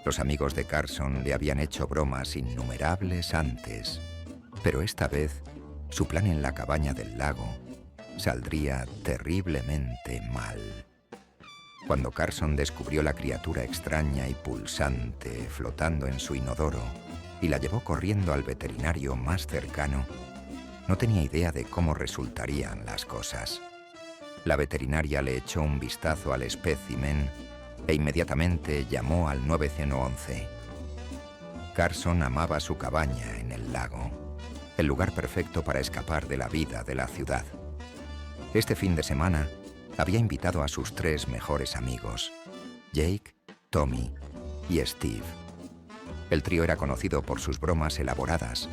Los amigos de Carson le habían hecho bromas innumerables antes, pero esta vez su plan en la cabaña del lago saldría terriblemente mal. Cuando Carson descubrió la criatura extraña y pulsante flotando en su inodoro y la llevó corriendo al veterinario más cercano, no tenía idea de cómo resultarían las cosas. La veterinaria le echó un vistazo al espécimen e inmediatamente llamó al 911. Carson amaba su cabaña en el lago, el lugar perfecto para escapar de la vida de la ciudad. Este fin de semana había invitado a sus 3 mejores amigos, Jake, Tommy y Steve. El trío era conocido por sus bromas elaboradas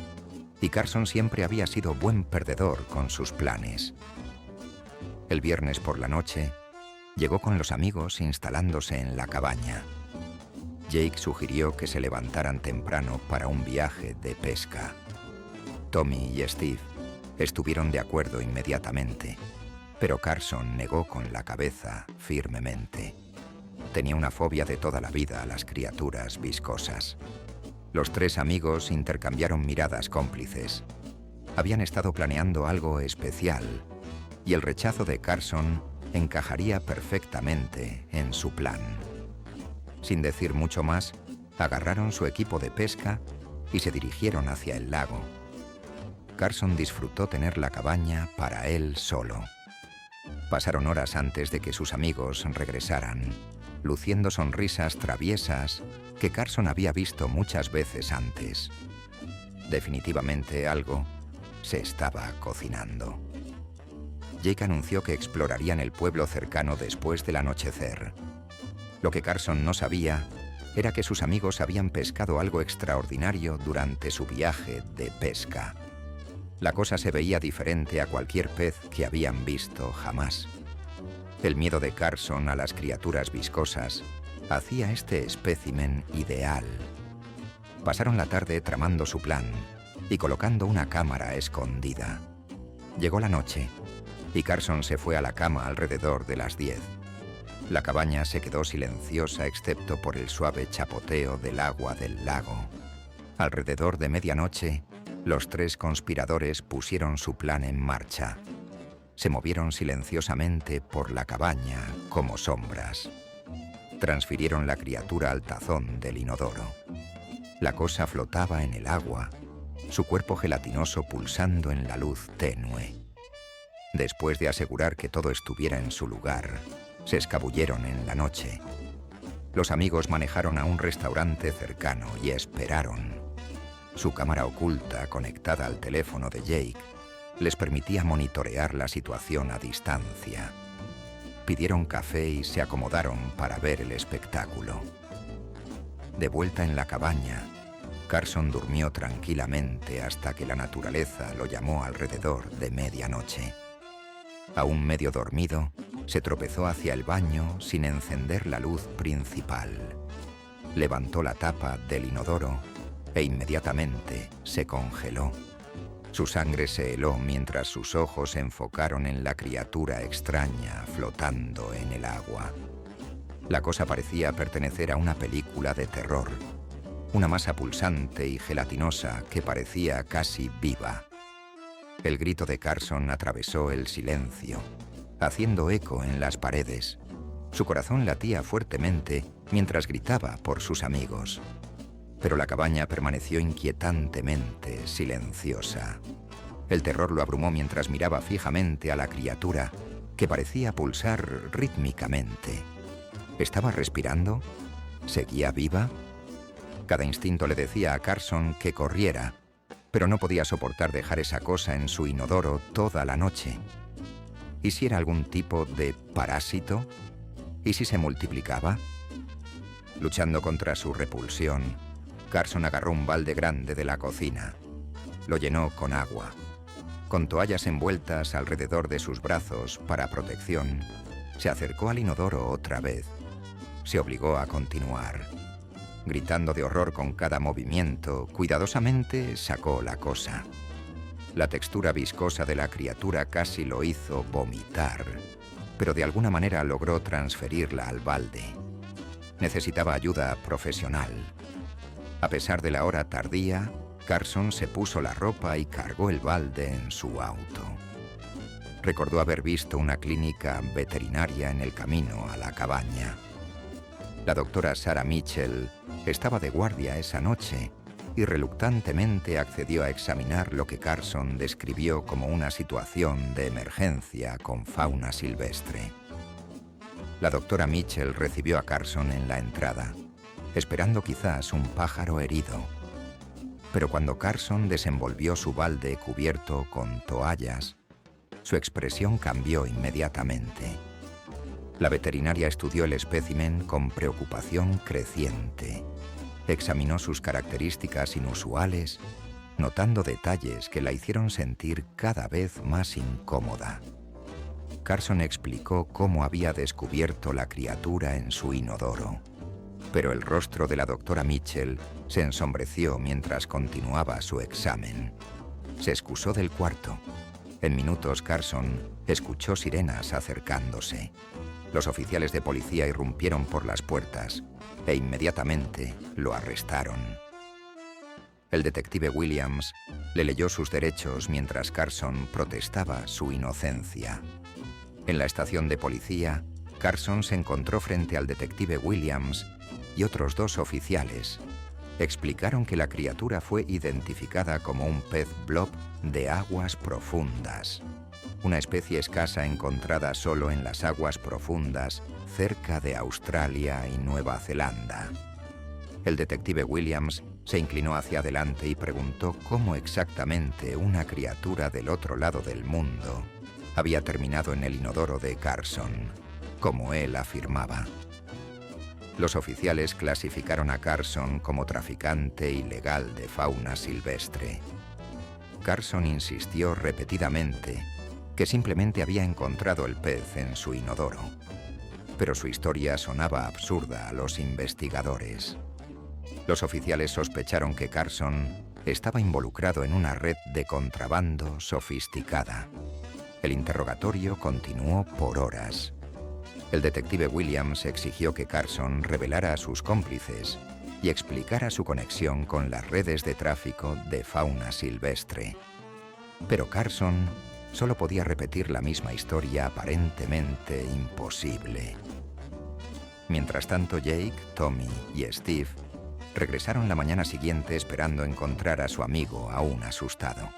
y Carson siempre había sido buen perdedor con sus planes. El viernes por la noche, llegó con los amigos instalándose en la cabaña. Jake sugirió que se levantaran temprano para un viaje de pesca. Tommy y Steve estuvieron de acuerdo inmediatamente, pero Carson negó con la cabeza firmemente. Tenía una fobia de toda la vida a las criaturas viscosas. Los 3 amigos intercambiaron miradas cómplices. Habían estado planeando algo especial, y el rechazo de Carson encajaría perfectamente en su plan. Sin decir mucho más, agarraron su equipo de pesca y se dirigieron hacia el lago. Carson disfrutó tener la cabaña para él solo. Pasaron horas antes de que sus amigos regresaran, luciendo sonrisas traviesas que Carson había visto muchas veces antes. Definitivamente algo se estaba cocinando. Jake anunció que explorarían el pueblo cercano después del anochecer. Lo que Carson no sabía era que sus amigos habían pescado algo extraordinario durante su viaje de pesca. La cosa se veía diferente a cualquier pez que habían visto jamás. El miedo de Carson a las criaturas viscosas hacía este espécimen ideal. Pasaron la tarde tramando su plan y colocando una cámara escondida. Llegó la noche y Carson se fue a la cama alrededor de las 10. La cabaña se quedó silenciosa excepto por el suave chapoteo del agua del lago. Alrededor de medianoche, los 3 conspiradores pusieron su plan en marcha. Se movieron silenciosamente por la cabaña como sombras. Transfirieron la criatura al tazón del inodoro. La cosa flotaba en el agua, su cuerpo gelatinoso pulsando en la luz tenue. Después de asegurar que todo estuviera en su lugar, se escabulleron en la noche. Los amigos manejaron a un restaurante cercano y esperaron. Su cámara oculta, conectada al teléfono de Jake, les permitía monitorear la situación a distancia. Pidieron café y se acomodaron para ver el espectáculo. De vuelta en la cabaña, Carson durmió tranquilamente hasta que la naturaleza lo llamó alrededor de medianoche. Aún medio dormido, se tropezó hacia el baño sin encender la luz principal. Levantó la tapa del inodoro e inmediatamente se congeló. Su sangre se heló mientras sus ojos se enfocaron en la criatura extraña flotando en el agua. La cosa parecía pertenecer a una película de terror, una masa pulsante y gelatinosa que parecía casi viva. El grito de Carson atravesó el silencio, haciendo eco en las paredes. Su corazón latía fuertemente mientras gritaba por sus amigos. Pero la cabaña permaneció inquietantemente silenciosa. El terror lo abrumó mientras miraba fijamente a la criatura, que parecía pulsar rítmicamente. ¿Estaba respirando? ¿Seguía viva? Cada instinto le decía a Carson que corriera, pero no podía soportar dejar esa cosa en su inodoro toda la noche. ¿Y si era algún tipo de parásito? ¿Y si se multiplicaba? Luchando contra su repulsión, Carson agarró un balde grande de la cocina. Lo llenó con agua. Con toallas envueltas alrededor de sus brazos para protección, se acercó al inodoro otra vez. Se obligó a continuar. Gritando de horror con cada movimiento, cuidadosamente sacó la cosa. La textura viscosa de la criatura casi lo hizo vomitar, pero de alguna manera logró transferirla al balde. Necesitaba ayuda profesional. A pesar de la hora tardía, Carson se puso la ropa y cargó el balde en su auto. Recordó haber visto una clínica veterinaria en el camino a la cabaña. La doctora Sarah Mitchell estaba de guardia esa noche y reluctantemente accedió a examinar lo que Carson describió como una situación de emergencia con fauna silvestre. La doctora Mitchell recibió a Carson en la entrada, esperando quizás un pájaro herido. Pero cuando Carson desenvolvió su balde cubierto con toallas, su expresión cambió inmediatamente. La veterinaria estudió el espécimen con preocupación creciente. Examinó sus características inusuales, notando detalles que la hicieron sentir cada vez más incómoda. Carson explicó cómo había descubierto la criatura en su inodoro, pero el rostro de la doctora Mitchell se ensombreció mientras continuaba su examen. Se excusó del cuarto. En minutos Carson escuchó sirenas acercándose. Los oficiales de policía irrumpieron por las puertas e inmediatamente lo arrestaron. El detective Williams le leyó sus derechos mientras Carson protestaba su inocencia. En la estación de policía, Carson se encontró frente al detective Williams y otros 2 oficiales. Explicaron que la criatura fue identificada como un pez blob de aguas profundas, una especie escasa encontrada solo en las aguas profundas cerca de Australia y Nueva Zelanda. El detective Williams se inclinó hacia adelante y preguntó cómo exactamente una criatura del otro lado del mundo había terminado en el inodoro de Carson, como él afirmaba. Los oficiales clasificaron a Carson como traficante ilegal de fauna silvestre. Carson insistió repetidamente que simplemente había encontrado el pez en su inodoro, pero su historia sonaba absurda a los investigadores. Los oficiales sospecharon que Carson estaba involucrado en una red de contrabando sofisticada. El interrogatorio continuó por horas. El detective Williams exigió que Carson revelara a sus cómplices y explicara su conexión con las redes de tráfico de fauna silvestre. Pero Carson solo podía repetir la misma historia aparentemente imposible. Mientras tanto, Jake, Tommy y Steve regresaron la mañana siguiente esperando encontrar a su amigo aún asustado.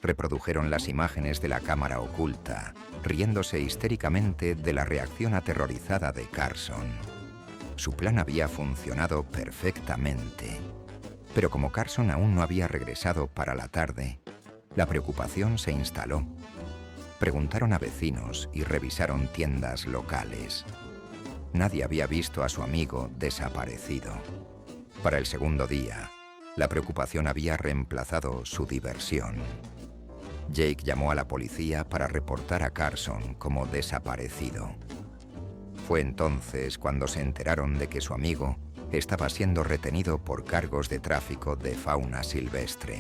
Reprodujeron las imágenes de la cámara oculta, riéndose histéricamente de la reacción aterrorizada de Carson. Su plan había funcionado perfectamente, pero como Carson aún no había regresado para la tarde, la preocupación se instaló. Preguntaron a vecinos y revisaron tiendas locales. Nadie había visto a su amigo desaparecido. Para el segundo día, la preocupación había reemplazado su diversión. Jake llamó a la policía para reportar a Carson como desaparecido. Fue entonces cuando se enteraron de que su amigo estaba siendo retenido por cargos de tráfico de fauna silvestre.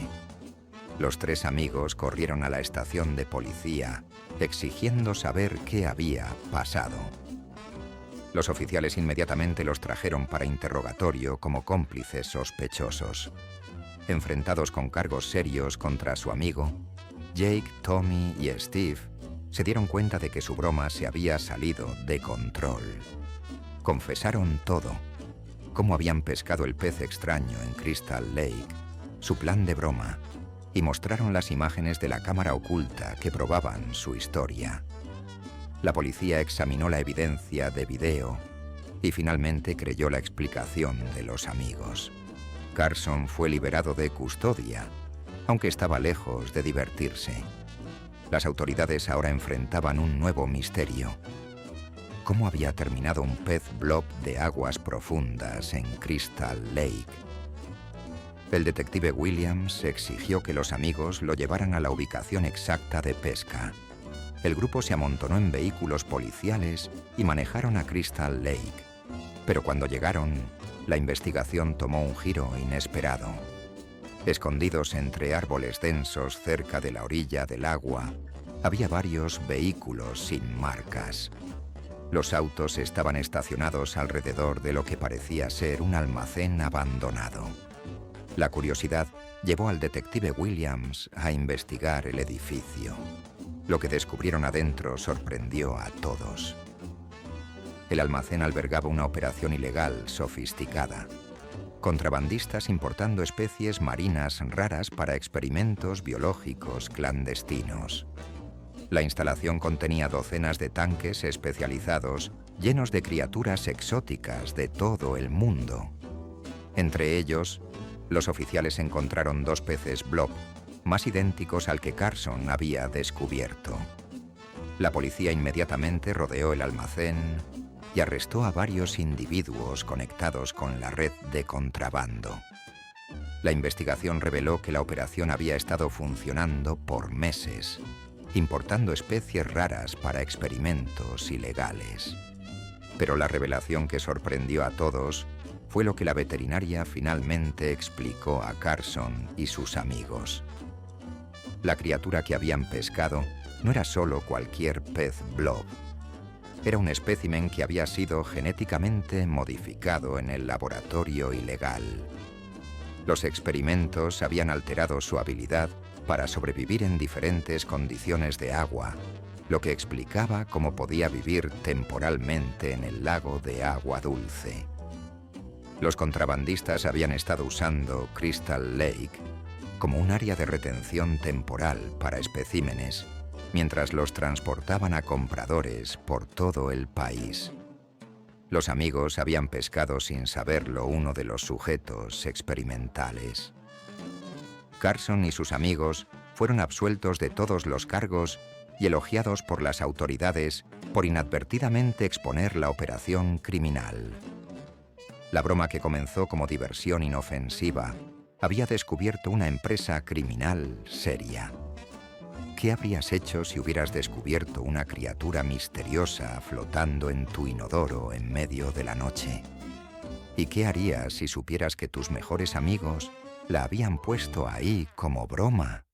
Los 3 amigos corrieron a la estación de policía, exigiendo saber qué había pasado. Los oficiales inmediatamente los trajeron para interrogatorio como cómplices sospechosos. Enfrentados con cargos serios contra su amigo, Jake, Tommy y Steve se dieron cuenta de que su broma se había salido de control. Confesaron todo: cómo habían pescado el pez extraño en Crystal Lake, su plan de broma, y mostraron las imágenes de la cámara oculta que probaban su historia. La policía examinó la evidencia de video y finalmente creyó la explicación de los amigos. Carson fue liberado de custodia, aunque estaba lejos de divertirse. Las autoridades ahora enfrentaban un nuevo misterio: ¿cómo había terminado un pez blob de aguas profundas en Crystal Lake? El detective Williams exigió que los amigos lo llevaran a la ubicación exacta de pesca. El grupo se amontonó en vehículos policiales y manejaron a Crystal Lake. Pero cuando llegaron, la investigación tomó un giro inesperado. Escondidos entre árboles densos cerca de la orilla del agua, había varios vehículos sin marcas. Los autos estaban estacionados alrededor de lo que parecía ser un almacén abandonado. La curiosidad llevó al detective Williams a investigar el edificio. Lo que descubrieron adentro sorprendió a todos. El almacén albergaba una operación ilegal sofisticada. Contrabandistas importando especies marinas raras para experimentos biológicos clandestinos. La instalación contenía docenas de tanques especializados llenos de criaturas exóticas de todo el mundo. Entre ellos, los oficiales encontraron 2 peces blob, más idénticos al que Carson había descubierto. La policía inmediatamente rodeó el almacén y arrestó a varios individuos conectados con la red de contrabando. La investigación reveló que la operación había estado funcionando por meses, importando especies raras para experimentos ilegales. Pero la revelación que sorprendió a todos fue lo que la veterinaria finalmente explicó a Carson y sus amigos. La criatura que habían pescado no era solo cualquier pez blob. Era un espécimen que había sido genéticamente modificado en el laboratorio ilegal. Los experimentos habían alterado su habilidad para sobrevivir en diferentes condiciones de agua, lo que explicaba cómo podía vivir temporalmente en el lago de agua dulce. Los contrabandistas habían estado usando Crystal Lake como un área de retención temporal para especímenes, mientras los transportaban a compradores por todo el país. Los amigos habían pescado sin saberlo uno de los sujetos experimentales. Carson y sus amigos fueron absueltos de todos los cargos y elogiados por las autoridades por inadvertidamente exponer la operación criminal. La broma, que comenzó como diversión inofensiva, había descubierto una empresa criminal seria. ¿Qué habrías hecho si hubieras descubierto una criatura misteriosa flotando en tu inodoro en medio de la noche? ¿Y qué harías si supieras que tus mejores amigos la habían puesto ahí como broma?